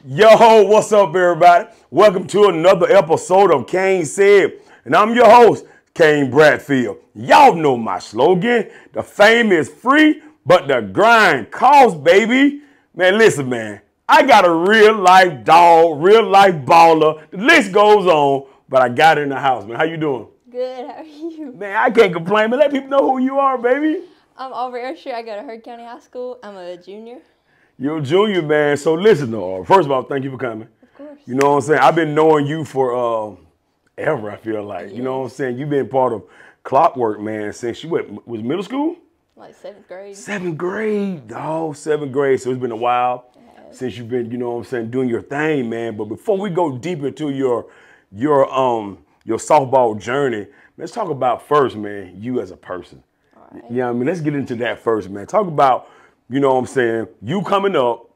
Yo, what's up, everybody? Welcome to another episode of KaneSaid, and I'm your host, Kane Bradfield. Y'all know my slogan: the fame is free, but the grind costs, baby. Man, listen, man. I got a real life dog, real life baller. The list goes on, but I got it in the house, man. How you doing? Good. How are you? Man, I can't complain, but let people know who you are, baby. I'm Aubree. I go to Heard County High School. I'm a junior. You're a junior, man. So listen, though. First of all, thank you for coming. Of course. You know what I'm saying? I've been knowing you for ever, I feel like. Yes. You know what I'm saying? You've been part of Clockwork, man, since you was middle school? Like 7th grade. 7th grade, dog. 7th grade. So it's been a while since you've been, you know what I'm saying, doing your thing, man. But before we go deeper into your softball journey, let's talk about first, man, you as a person. All right. You know what I mean? Let's get into that first, man. Talk about, you know what I'm saying, you coming up,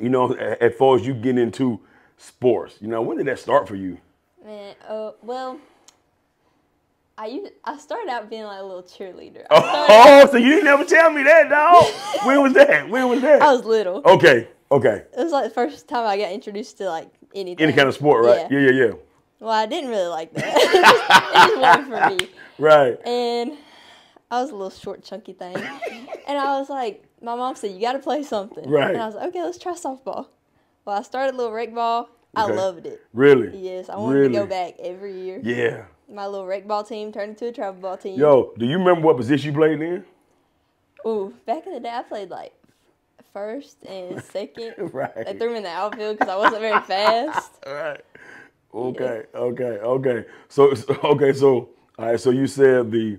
you know, as far as you getting into sports. You know, when did that start for you? Man, well, I started out being like a little cheerleader. So you didn't ever tell me that, dog. When was that? When was that? I was little. Okay. It was like the first time I got introduced to like anything. Any kind of sport, right? Yeah. Well, I didn't really like that. It just wasn't for me. Right. And I was a little short, chunky thing. And I was like, my mom said, you got to play something. Right. And I was like, okay, let's try softball. Well, I started a little rec ball. I loved it. Really? Yes, I wanted to go back every year. Yeah. My little rec ball team turned into a travel ball team. Yo, do you remember what position you played in? Ooh, back in the day, I played like first and second. Right. They threw me in the outfield because I wasn't very fast. Right. Okay. So all right, so you said the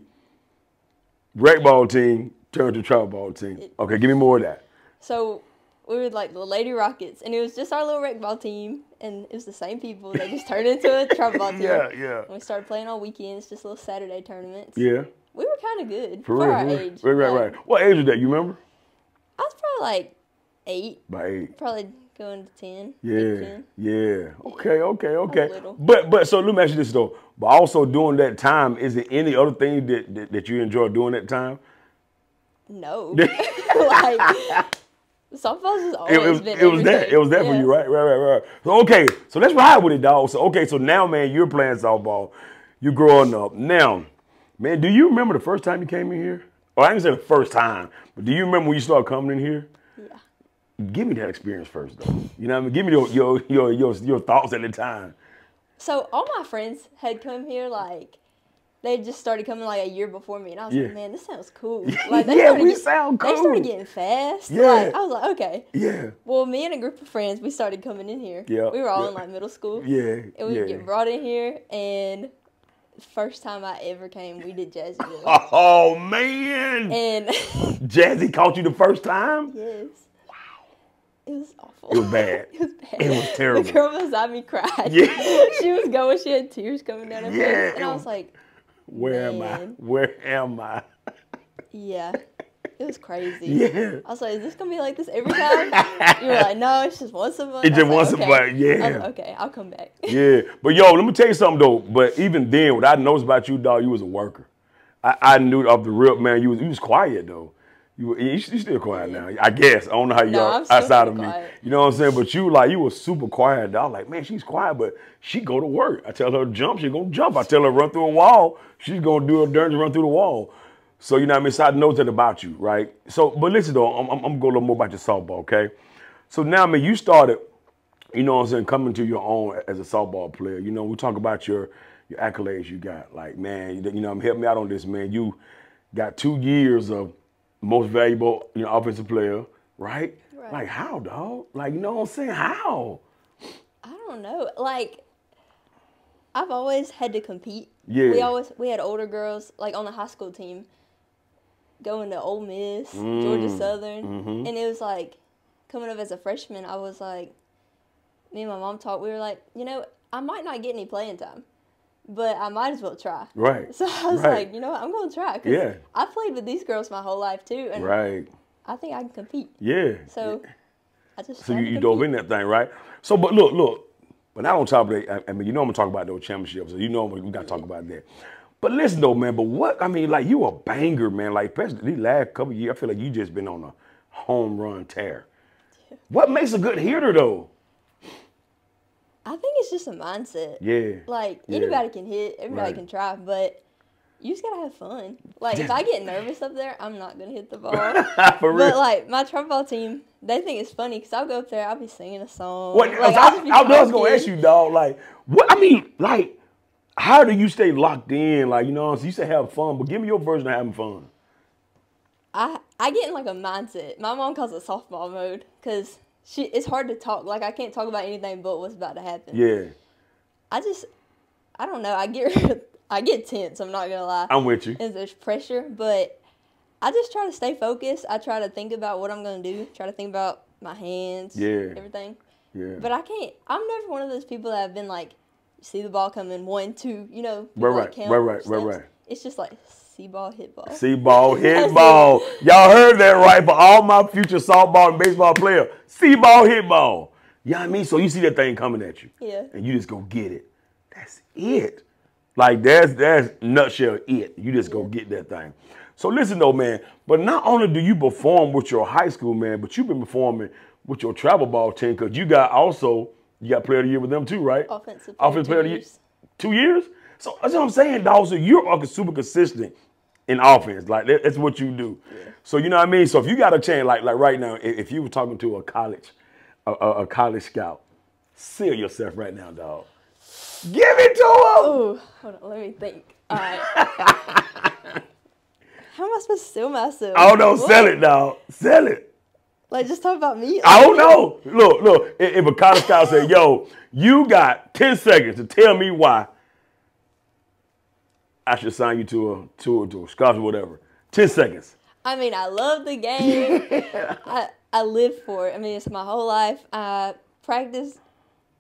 rec ball team turned to travel ball team. Okay, give me more of that. So we were like the Lady Rockets, and it was just our little rec ball team, and it was the same people. They just turned into a travel ball team. Yeah. And we started playing on weekends, just little Saturday tournaments. Yeah. We were kind of good For for real, our for real. age. Right. What age was that? You remember? I was probably like 8. By 8. Probably going to 10. Yeah. Okay. little. But so let me ask you this though. But also during that time, is there any other thing that you enjoy doing at that time? No. Like, softball's has always been everything. It was that for you, right. So okay, so let's ride with it, dog. So now, man, you're playing softball. You're growing up. Now, man, do you remember the first time you came in here? Or I didn't say the first time, but do you remember when you started coming in here? Yeah. Give me that experience first, though. You know what I mean? Give me your thoughts at the time. So all my friends had come here, like, they just started coming like a year before me, and I was like, man, this sounds cool. Like, we sound cool. They started getting fast. Yeah. Like, I was like, okay. Yeah. Well, me and a group of friends, we started coming in here. Yeah. We were all in like middle school. Yeah. And we would get brought in here, and first time I ever came, we did Jazzy. Oh, man. And Jazzy caught you the first time? yes. Wow. It was awful. It was bad. It was bad. It was terrible. The girl beside me cried. Yeah. She was going. She had tears coming down her face. And I was like, Where am I? Yeah. It was crazy. Yeah. I was like, is this going to be like this every time? You were like, no, it's just once a month. It's just once a month, I was yeah. like, okay, I'll come back. Yeah. But, yo, let me tell you something, though. But even then, what I noticed about you, dog, you was a worker. I knew off the rip, man, you was quiet, though. You still quiet now, I guess. I don't know how you are outside of me. Quiet. You know what I'm saying? But you were super quiet, dog. Like, man, she's quiet, but she go to work. I tell her to jump, she gonna jump. I tell her run through a wall, she's gonna do her dirt and run through the wall. So, you know what I mean? So I know that about you, right? So, but listen, though, I'm going to go a little more about your softball, okay? So now, man, you started, you know what I'm saying, coming to your own as a softball player. You know, we talk about your accolades you got. Like, man, you know, help me out on this, man. You got 2 years of most valuable, you know, offensive player, right? Like, how, dog? Like, you know what I'm saying? How? I don't know. Like, I've always had to compete. Yeah. We had older girls, like, on the high school team, going to Ole Miss, Georgia Southern. And it was like, coming up as a freshman, I was like, me and my mom talked, we were like, you know, I might not get any playing time, but I might as well try. Right. So I was like, you know what, I'm going to try. Cause I played with these girls my whole life, too. And I think I can compete. Yeah. So I just So you dove in that thing, right? So, but look. But not on top of that, I mean, you know I'm going to talk about those championships. So you know we got to talk about that. But listen, though, man, but what, I mean, like, you a banger, man. Like, especially these last couple of years, I feel like you just been on a home run tear. Yeah. What makes a good hitter, though? I think it's just a mindset. Yeah. Like, Yeah. anybody can hit, everybody Right. can try, but you just gotta have fun. Like, if I get nervous up there, I'm not gonna hit the ball. For real. But, like, my travel ball team, they think it's funny because I'll go up there, I'll be singing a song. What, Like, I was gonna ask you, dog. Like, what? I mean, like, how do you stay locked in? Like, you know, you say have fun, but give me your version of having fun. I get in, like, a mindset. My mom calls it softball mode because it's hard to talk. Like, I can't talk about anything but what's about to happen. Yeah. I don't know. I get tense. I'm not gonna lie. I'm with you. And there's pressure, but I just try to stay focused. I try to think about what I'm gonna do. Try to think about my hands. Yeah. Everything. Yeah. But I can't. I'm never one of those people that have been like, see the ball coming 1, 2. You know. Right, like right, count right. steps. It's just like see ball, hit ball. See ball, hit ball. Y'all heard that right for all my future softball and baseball player. See ball, hit ball. You know what I mean? So you see that thing coming at you. Yeah. And you just go get it. That's it. Like, that's nutshell it. You just go get that thing. So listen, though, man, but not only do you perform with your high school, man, but you've been performing with your travel ball team because you got player of the year with them too, right? Offensive player of the year. 2 years? So that's what I'm saying, dog. So you're super consistent in offense. Like, that's what you do. Yeah. So, you know what I mean? So if you got a chance, like right now, if you were talking to a college scout, seal yourself right now, dog. Give it to him. Ooh, hold on, let me think. All right. How am I supposed to sell myself? Oh no, sell it, dog. Sell it. Like, just talk about me. I don't know. Look. If a college scout said, "Yo, you got 10 seconds to tell me why I should sign you to a scholarship, whatever." 10 seconds. I mean, I love the game. I live for it. I mean, it's my whole life. I practice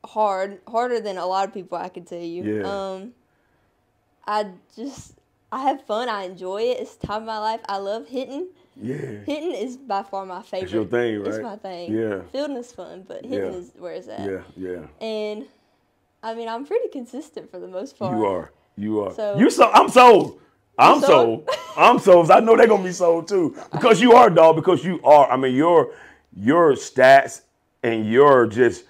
harder than a lot of people, I can tell you. Yeah. I have fun. I enjoy it. It's the time of my life. I love hitting. Yeah. Hitting is by far my favorite. It's your thing, right? It's my thing. Yeah. Fielding is fun, but hitting is where it's at. Yeah, yeah. And, I mean, I'm pretty consistent for the most part. You are. So, I'm sold. I'm sold? sold. I'm sold. I know they're going to be sold too. Because you are, dog. Because you are. I mean, your stats and your just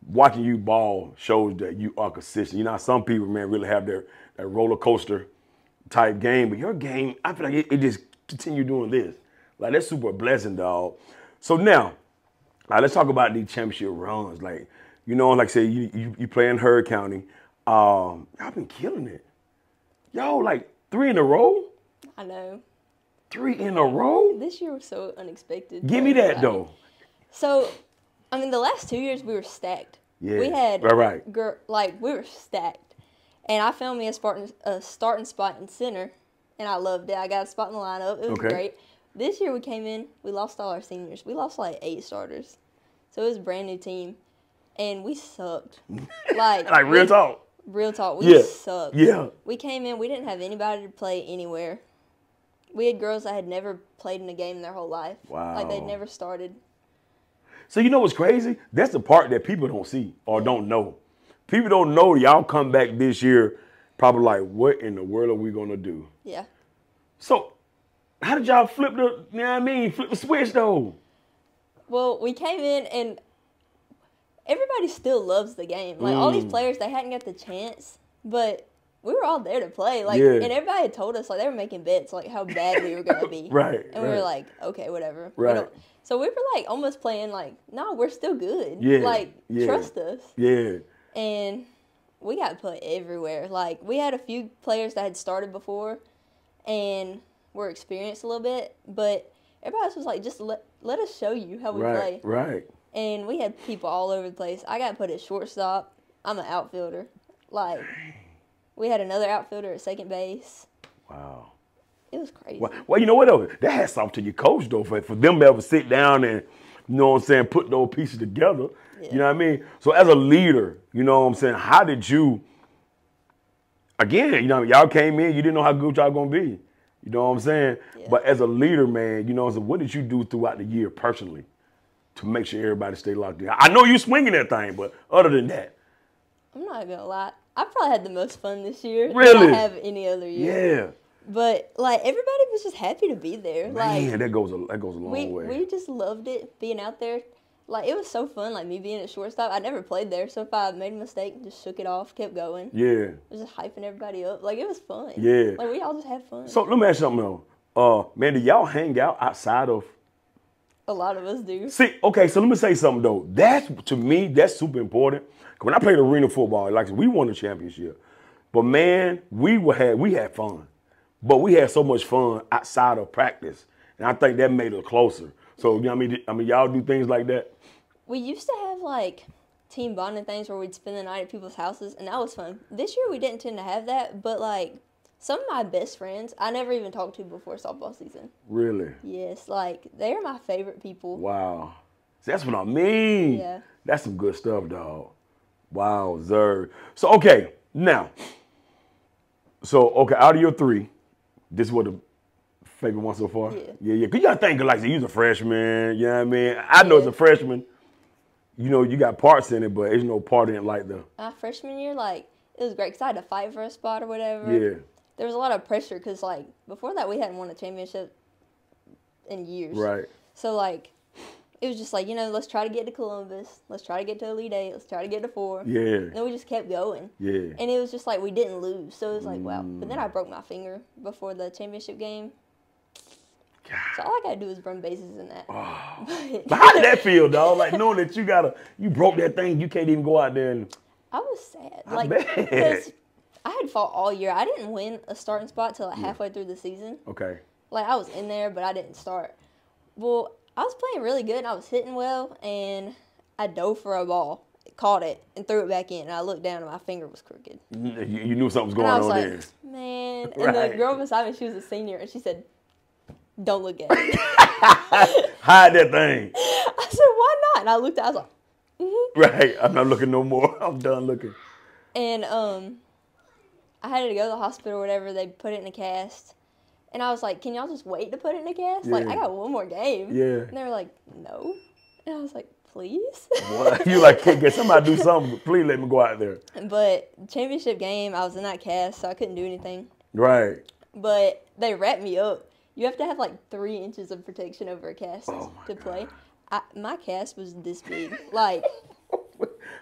watching you ball shows that you are consistent. You know, some people, man, really have that roller coaster type game. But your game, I feel like it just continue doing this. Like, that's super blessing, dog. So now, let's talk about these championship runs. Like, you know, like I say, you play in Heard County. Y'all been killing it. Y'all, like, 3 in a row? I know. 3 in a row? This year was so unexpected. Give me that, though. So, I mean, the last 2 years we were stacked. Yeah. We had, right. We were stacked. And I found me a starting spot in center, and I loved it. I got a spot in the lineup. It was great. This year we came in, we lost all our seniors. We lost like 8 starters. So it was a brand new team. And we sucked. Like real talk. Real talk. We sucked. Yeah. We came in, we didn't have anybody to play anywhere. We had girls that had never played in a game their whole life. Wow. Like they'd never started. So you know what's crazy? That's the part that people don't see or don't know. People don't know y'all come back this year probably like, what in the world are we going to do? Yeah. So how did y'all flip flip the switch though? Well, we came in and everybody still loves the game. Like all these players, they hadn't got the chance, but we were all there to play. Like, and everybody had told us, like, they were making bets, like, how bad we were going to be. Right. And we were like, okay, whatever. Right. So we were, like, almost playing, like, no, we're still good. Yeah. Like, trust us. Yeah. And we got put everywhere. Like, we had a few players that had started before and were experienced a little bit, but everybody else was like, just let us show you how we play. Right. And we had people all over the place. I got put at shortstop. I'm an outfielder. Like, we had another outfielder at second base. Wow. It was crazy. Well, you know what, though? That has something to your coach, though, for them to ever sit down and, you know what I'm saying, put those pieces together. Yeah. You know what I mean? So as a leader, you know what I'm saying, how did you, again, you know, y'all came in, you didn't know how good y'all going to be. You know what I'm saying? Yeah. But as a leader, man, you know what I'm saying, what did you do throughout the year personally to make sure everybody stay locked in? I know you swinging that thing, but other than that. I'm not going to lie. I probably had the most fun this year really? than I have any other year. Yeah. But, like, everybody was just happy to be there. Man, like, that goes a long way. We just loved it, being out there. Like, it was so fun, like, me being at shortstop. I never played there, so if I made a mistake, just shook it off, kept going. Yeah. Just hyping everybody up. Like, it was fun. Yeah. Like, we all just had fun. So let me ask you something though. Man, do y'all hang out outside of? A lot of us do. See, okay, so let me say something though. To me, that's super important. When I played arena football, like we won the championship. But man, we had fun. But we had so much fun outside of practice. And I think that made us closer. So, you know what I mean, y'all do things like that? We used to have, like, team bonding things where we'd spend the night at people's houses, and that was fun. This year we didn't tend to have that, but, like, some of my best friends I never even talked to before softball season. Really? Yes, like, they're my favorite people. Wow. That's what I mean. Yeah. That's some good stuff, dog. Wow, Zer. So, okay, now. Out of your three, this is what the favorite one so far? Yeah. Because you got to think, like, you're a freshman, you know what I mean? I know as a freshman, you know, you got parts in it, but there's no part in it like the... My freshman year, like, it was great because I had to fight for a spot or whatever. Yeah. There was a lot of pressure because, like, before that we hadn't won a championship in years. Right. So, like, it was just like, you know, let's try to get to Columbus. Let's try to get to Elite Eight. Let's try to get to 4. Yeah. And then we just kept going. Yeah. And it was just like we didn't lose. So it was like, wow. But then I broke my finger before the championship game. God. So all I got to do is run bases in that. Oh. But how did that feel, dog? Like knowing that you broke that thing, you can't even go out there and... I was sad. I bet. Because I had fought all year. I didn't win a starting spot till like halfway through the season. Okay. Like, I was in there, but I didn't start. Well, I was playing really good, and I was hitting well, and I dove for a ball, caught it, and threw it back in. And I looked down, and my finger was crooked. You knew something was going on there. Man. Right. And the girl beside me, she was a senior, and she said, don't look at it. Hide that thing. I said, why not? And I looked at it, I was like, Right. I'm not looking no more. I'm done looking. And I had to go to the hospital or whatever. They put it in a cast. And I was like, can y'all just wait to put it in a cast? Yeah. Like, I got one more game. Yeah. And they were like, no. And I was like, please? What? You like, can't get somebody to do something. Please let me go out there. But championship game, I was in that cast, so I couldn't do anything. Right. But they wrapped me up. You have to have like 3 inches of protection over a cast to play. My cast was this big. Like,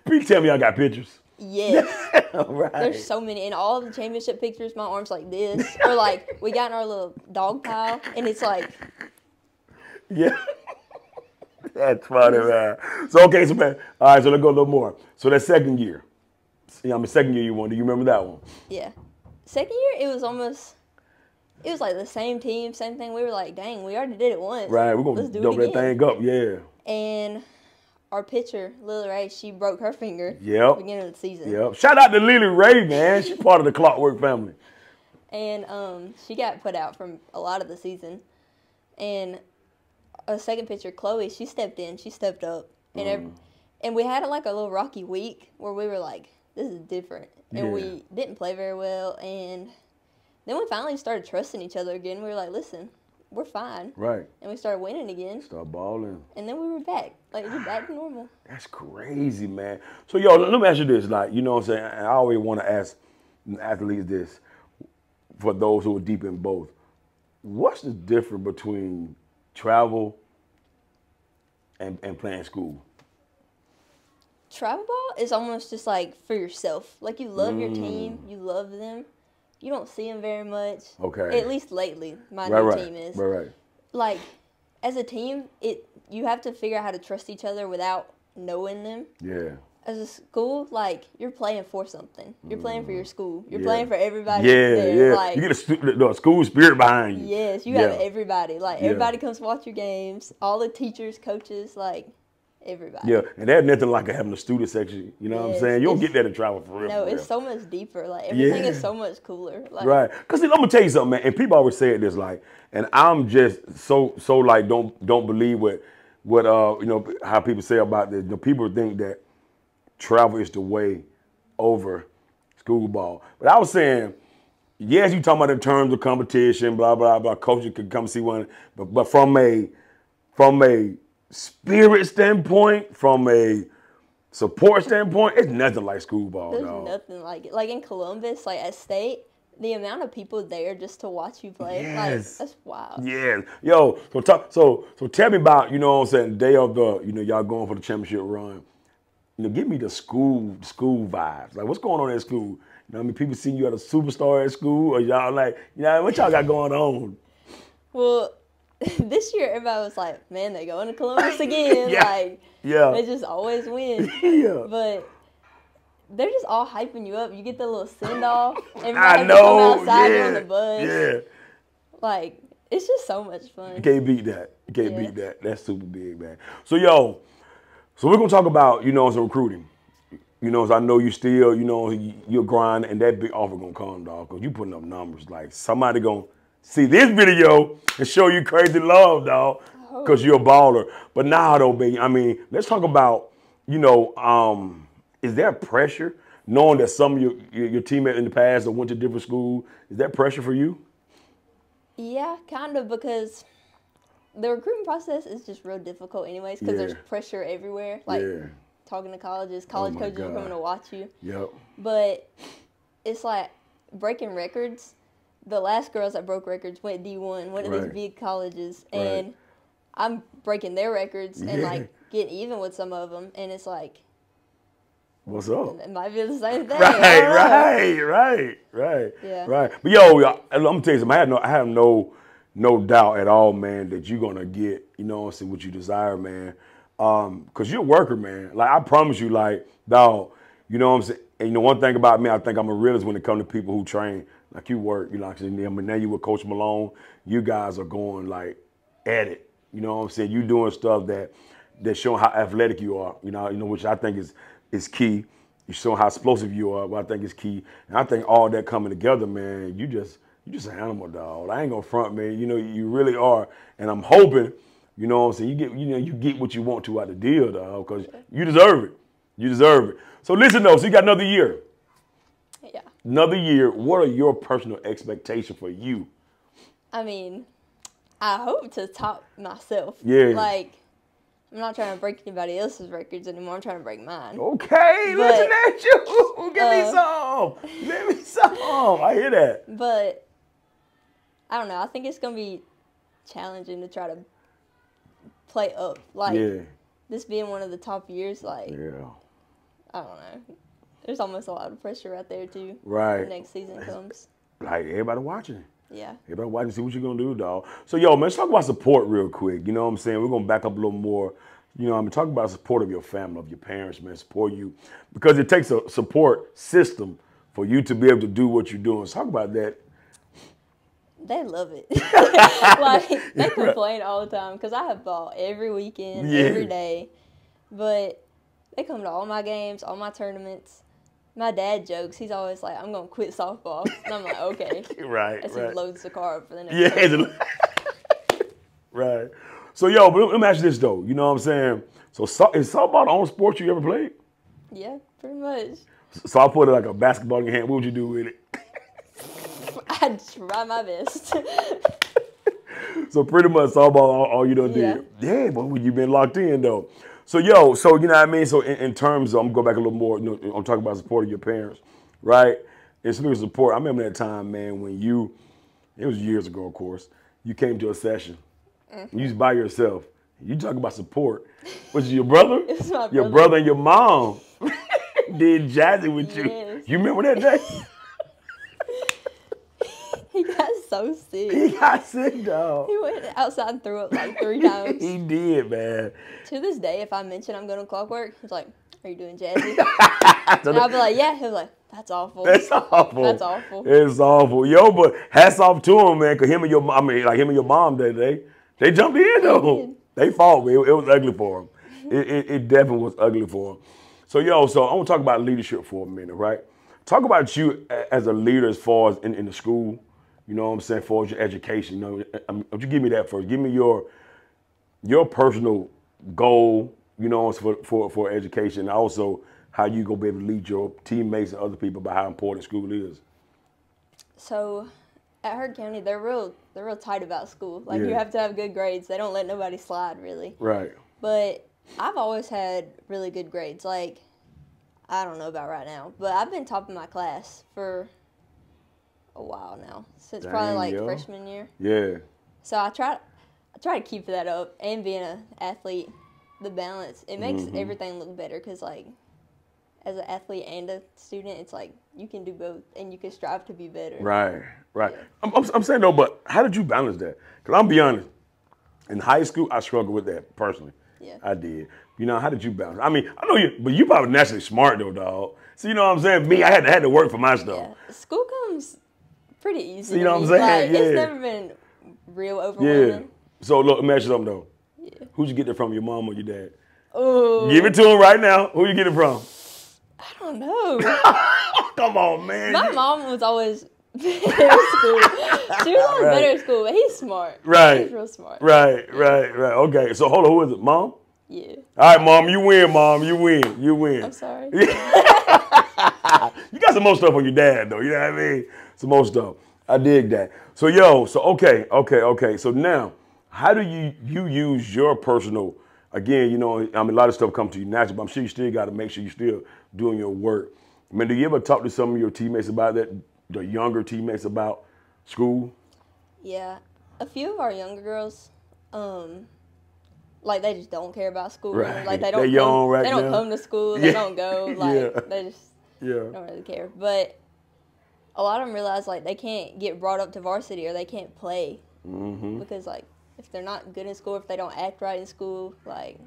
Please tell me I got pictures. yes. Right. There's so many. In all of the championship pictures, my arm's like this. Or like, we got in our little dog pile, and it's like... Yeah. That's funny, man. So, okay, so, man, all right, so let's go a little more. So that second year. Second year you won. Do you remember that one? Yeah. Second year, it was almost... It was like the same team, same thing. We were like, dang, we already did it once. Right, we're going to dope that thing up, yeah. And our pitcher, Lily Ray, she broke her finger at Yep. the beginning of the season. Yep. Shout out to Lily Ray, man. She's part of the Clockwork family. And she got put out from a lot of the season. And a second pitcher, Chloe, she stepped in. She stepped up. And and we had like a little rocky week where we were like, this is different. And we didn't play very well. And then we finally started trusting each other again. We were like, listen, we're fine. Right. And we started winning again. Start balling. And then we were back. Like, we're back to normal. That's crazy, man. So, yo, let me ask you this. Like, you know what I'm saying? I always want to ask athletes this, for those who are deep in both. What's the difference between travel and playing school? Travel ball is almost just like for yourself. Like, you love your team. You love them. You don't see them very much. Okay. At least lately, my new team is. Right. Like, as a team, you have to figure out how to trust each other without knowing them. Yeah. As a school, like, you're playing for something. You're playing for your school. You're playing for everybody. Yeah. Like, you get the school spirit behind you. Yes, you have everybody. Like, everybody comes watch your games. All the teachers, coaches, like, everybody. Yeah, and there's nothing like having a student section. You know what I'm saying? You don't get that in travel for real. No, it's so much deeper. Like, everything is so much cooler. Like, right. Because I'm going to tell you something, man. And people always say this, like, and I'm just so like, don't believe what you know, how people say about this. You know, people think that travel is the way over school ball. But I was saying, yes, you talking about in terms of competition, blah, blah, blah. Coaches could come see one. But from a spirit standpoint, from a support standpoint, it's nothing like school ball. There's nothing like it. Like in Columbus, like at state, the amount of people there just to watch you play, Yes. like, that's wild. Yeah. Yo, so tell me about, you know what I'm saying, day of the, you know, y'all going for the championship run. You know, give me the school vibes. Like, what's going on at school? You know what I mean? People see you at a superstar at school, or y'all like, you know, what y'all got going on? Well, this year everybody was like, man, they going to Columbus again. Yeah. Like, Yeah. they just always win. Yeah. But they're just all hyping you up. You get the little send-off. Everybody I has to come know. outside Yeah. on the bus. Yeah. Like, it's just so much fun. You can't beat that. You can't Yeah. beat that. That's super big, man. So, yo, so we're going to talk about, you know, some recruiting. You know, so I know you still, you know, you're grinding, and that big offer going to come, dog, because you putting up numbers. Like, somebody going to see this video and show you crazy love, dog, because you're a baller. But now, though, baby, I mean, let's talk about, you know, is there pressure knowing that some of your teammates in the past that went to different schools? Is that pressure for you? Yeah, kind of, because the recruitment process is just real difficult anyways, because there's pressure everywhere. Like, talking to colleges, college coaches are coming to watch you. Yep. But it's like breaking records. The last girls that broke records went D1, went to these big colleges, and I'm breaking their records and, like, getting even with some of them, and it's like, what's up? it might be the same thing. Right. Yeah. Right. But yo, I'm gonna tell you something. I have no doubt at all, man, that you're gonna get, you know what I'm saying, what you desire, man. Cause you're a worker, man. Like, I promise you, like, dog, you know what I'm saying? And you know, one thing about me, I think I'm a realist when it comes to people who train. Like, you work, you know what I'm saying? I mean, now you with Coach Malone, you guys are going, like, at it. You know what I'm saying? You doing stuff that showing how athletic you are, you know, which I think is key. You showing how explosive you are, what I think is key. And I think all that coming together, man, you just an animal, dog. I ain't gonna front, man. You know, you really are. And I'm hoping, you know what I'm saying, you get what you want to out of the deal, dog, because you deserve it. You deserve it. So listen, though, so you got another year. Yeah. Another year. What are your personal expectations for you? I mean, I hope to top myself. Yeah. Like, I'm not trying to break anybody else's records anymore. I'm trying to break mine. Okay, listen at you. Give me some. Give me some. I hear that. But I don't know. I think it's gonna be challenging to try to play up. Like, this being one of the top years, like, I don't know. There's almost a lot of pressure out there too. Right. When next season comes. Like, everybody watching. Yeah. Everybody watching, see what you're gonna do, dog. So, yo, man, let's talk about support real quick. You know what I'm saying? We're gonna back up a little more. You know, I'm talking about support of your family, of your parents, man, support you. Because it takes a support system for you to be able to do what you're doing. So talk about that. They love it. Like, they complain all the time because I have ball every weekend, every day. But they come to all my games, all my tournaments. My dad jokes. He's always like, I'm going to quit softball. And I'm like, okay. Right. As he loads the car up for the next tournament. Right. So, yo, but let me ask you this, though. You know what I'm saying? So, is softball the only sport you ever played? Yeah, pretty much. So, I put like a basketball in your hand. What would you do with it? I'd try my best. So, pretty much softball all you done did. Yeah, but you've been locked in, though. So, yo, so, you know what I mean? So, in terms of, I'm going to go back a little more, you know, I'm talking about supporting your parents, right? And speaking of support, I remember that time, man, when it was years ago, of course, you came to a session. You was by yourself. You talk about support. Was it your brother? It was my brother. Your brother and your mom did jazzy with you. Yes. You remember that day? He got so sick. He got sick, dog. He went outside and threw up like 3 times. He did, man. To this day, if I mention I'm going to clockwork, he's like, are you doing jazzy? And I'll be like, yeah. He'll be like, that's awful. That's awful. That's awful. It's awful. Yo, but hats off to him, man, because him and your mom, they jumped in, though. They fought, man. It was ugly for him. It definitely was ugly for him. So, yo, I want to talk about leadership for a minute, right? Talk about you as a leader as far as in the school, you know what I'm saying, as far as your education. You know, would you give me that first? Give me your personal goal, you know, for education, and also how you gonna be able to lead your teammates and other people about how important school is. So, at Heard County, they're real tight about school. Like, you have to have good grades. They don't let nobody slide, really. Right. But I've always had really good grades. Like, I don't know about right now, but I've been top of my class for a while now, since probably like yo. freshman year. Yeah. So I try to keep that up, and being an athlete, the balance, it makes everything look better, because like as an athlete and a student, it's like you can do both and you can strive to be better. Right. Yeah. I'm saying though, but how did you balance that? Because I'm be honest, in high school I struggled with that personally. Yeah. I did. You know, how did you balance? I mean, I know you, but you probably naturally smart though, dog. So you know what I'm saying? Me, I had to work for my stuff. Yeah. School comes pretty easy. So, you know to what me. I'm saying? Like, Yeah. It's never been real overwhelming. So look, let me ask you something though. Yeah. Who'd you get it from, your mom or your dad? Oh. Give it to him right now. Who you get it from? I don't know. Come on, man. My mom was always better at school. She was always better at school, but he's smart. Right. He's real smart. Right. Okay, so hold on, who is it? Mom? Yeah. All right, Mom, you win, Mom. You win. I'm sorry. You got some more stuff on your dad, though. You know what I mean? Some more stuff. I dig that. So, okay. So now, how do you use your personal, again, you know, I mean, a lot of stuff comes to you naturally, but I'm sure you still got to make sure you're still doing your work. I mean, do you ever talk to some of your teammates about that, the younger teammates about school? Yeah. A few of our younger girls, like, they just don't care about school. Right. Like, they They're young right they don't now. come to school. They Yeah. don't go. Like, Yeah. they just Yeah. don't really care. But a lot of them realize, like, they can't get brought up to varsity, or they can't play. Because, like, if they're not good in school, if they don't act right in school, like,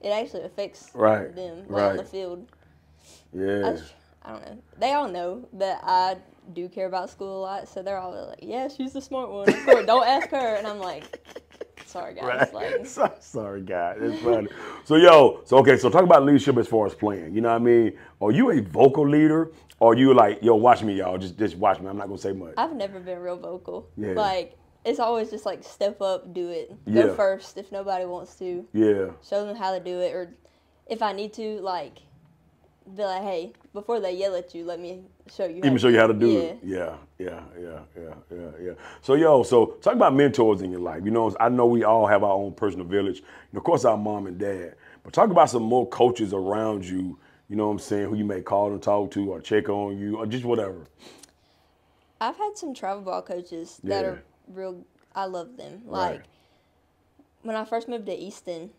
it actually affects them, like, on the field. Yeah. I don't know. They all know that I do care about school a lot, so they're all like, yeah, she's the smart one. Of course, don't ask her. And I'm like, sorry, guys. Right. Like, Sorry, guys. It's funny. So talk about leadership as far as playing. You know what I mean? Are you a vocal leader? Or you like, yo, watch me, y'all. Just watch me. I'm not going to say much. I've never been real vocal. Yeah. Like, it's always just like, step up, do it. Yeah. Go first if nobody wants to. Yeah. Show them how to do it. Or if I need to, like, be like, hey, before they yell at you, let me show you how Even show you how to do it. it. Yeah. So talk about mentors in your life. You know, I know we all have our own personal village. And of course, our mom and dad. But talk about some more coaches around you, you know what I'm saying, who you may call and talk to or check on you or just whatever. I've had some travel ball coaches that are real, I love them. Like, when I first moved to Easton,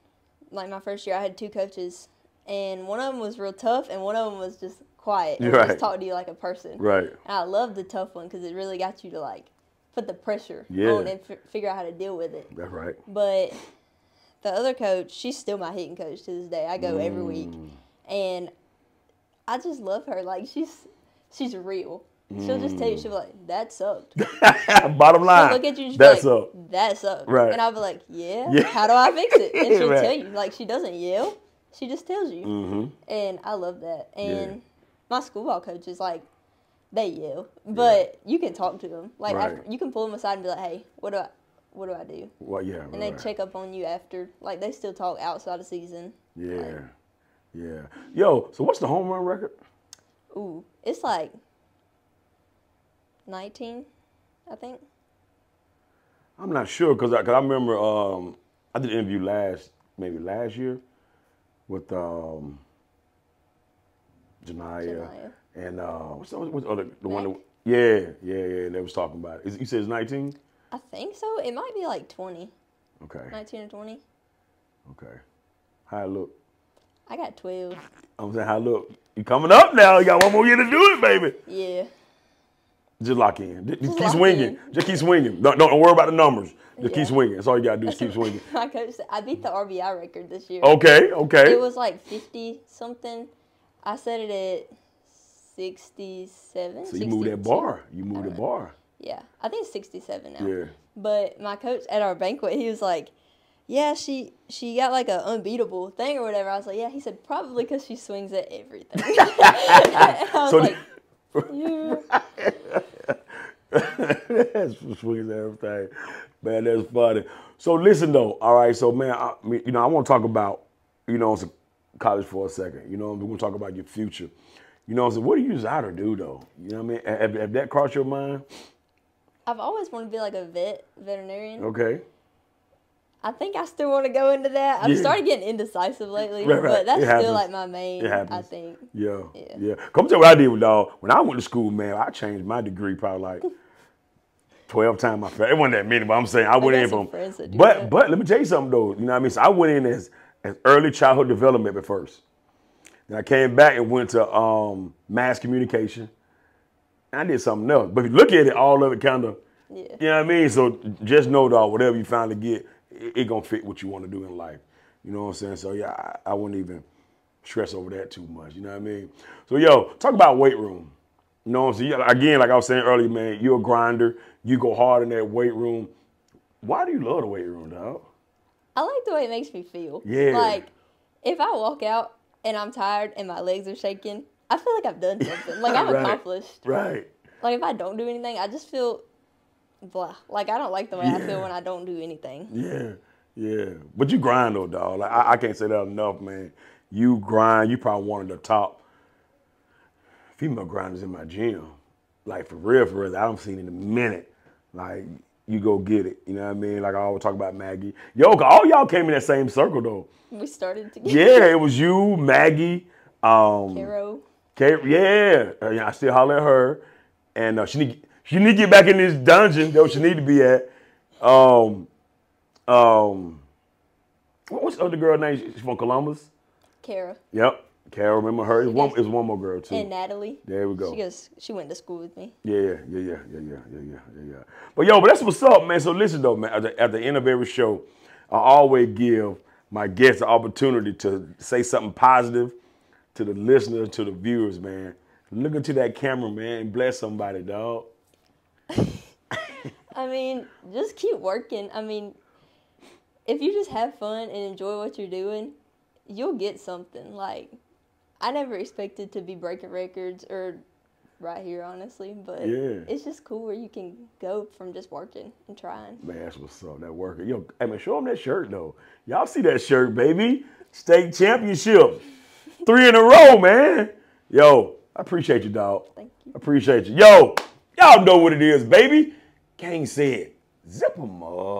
like my first year, I had two coaches. And one of them was real tough, and one of them was just quiet and just talk to you like a person. Right. And I loved the tough one because it really got you to, like, put the pressure on and figure out how to deal with it. That's right. But the other coach, she's still my hitting coach to this day. I go every week. And I just love her. Like, she's real. She'll just tell you, she'll be like, that sucked. Bottom line, she'll look at you and that be like, sucked. that sucked. Right. And I'll be like, yeah, how do I fix it? And she'll tell you. Like, she doesn't yell. She just tells you. And I love that. And my school ball coaches, like, they yell. But you can talk to them. Like, after, you can pull them aside and be like, hey, what do I do? Well, and they check up on you after. Like, they still talk outside of season. Yeah. Yo, so what's the home run record? Ooh, it's like 19, I think. I'm not sure because I remember I did an interview last year with Janaya and what's the other the one that, they was talking about it. You said it's 19? I think so. It might be like 20. Okay. 19 or 20. Okay. How it look? I got 12. I'm saying how it look. You coming up now. You got one more year to do it, baby. Yeah. Just lock in. Just keep swinging. Just keep swinging. Don't worry about the numbers. Just keep swinging. That's all you got to do is keep swinging. My coach said, I beat the RBI record this year. Okay. It was like 50-something. I set it at 67. So you moved that bar. The bar. Yeah. I think it's 67 now. Yeah. But my coach at our banquet, he was like, yeah, she got like an unbeatable thing or whatever. I was like, yeah. He said, probably because she swings at everything. And I was like, yeah. That's swings at everything. Man, that's funny. So listen though, all right. So man, I want to talk about, college for a second. We're going to talk about your future. So what do you desire to do though? You know what I mean? Have that crossed your mind? I've always wanted to be like a veterinarian. Okay. I think I still want to go into that. I've started getting indecisive lately, but that's still like my main, I think. Yeah. Come tell you what I did, dog. When I went to school, man, I changed my degree probably like 12 times my fast. It wasn't that many, but I'm saying I went in from. But let me tell you something though. You know what I mean? So I went in as early childhood development at first. Then I came back and went to mass communication. And I did something else. But if you look at it, all of it kind of. You know what I mean? So just know, dog, whatever you finally get, it gonna fit what you want to do in life. You know what I'm saying? So yeah, I wouldn't even stress over that too much. You know what I mean? So yo, talk about weight room. You know what I'm saying? Again, like I was saying earlier, man, you're a grinder. You go hard in that weight room. Why do you love the weight room, dog? I like the way it makes me feel. Yeah. Like if I walk out and I'm tired and my legs are shaking, I feel like I've done something. Like I'm accomplished. Right. Like if I don't do anything, I just feel blah. Like I don't like the way I feel when I don't do anything. Yeah. But you grind though, dog. Like I can't say that enough, man. You grind. You probably one of the top female grinders in my gym. Like for real. I haven't seen in a minute. Like you go get it. You know what I mean? Like I always talk about Maggie. Yo, all y'all came in that same circle though. We started together. Yeah, it was you, Maggie, Caro. I still holler at her, and she need to get back in this dungeon that she need to be at. What's the other girl name? She's from Columbus. Kara. Yep, Kara. Remember her? It's one more girl too. And Natalie. There we go. She went to school with me. Yeah. But that's what's up, man. So listen though, man. At the end of every show, I always give my guests the opportunity to say something positive to the listeners, to the viewers, man. Look into that camera, man, and bless somebody, dog. I mean, just keep working. I mean, if you just have fun and enjoy what you're doing, you'll get something. Like, I never expected to be breaking records or right here, honestly, but it's just cool where you can go from just working and trying. Man, that's what's up, that working. Yo, hey, man, show them that shirt, though. Y'all see that shirt, baby. State championship. 3 in a row, man. Yo, I appreciate you, dog. Thank you. I appreciate you. Yo, y'all know what it is, baby. KaneSaid, zip 'em up.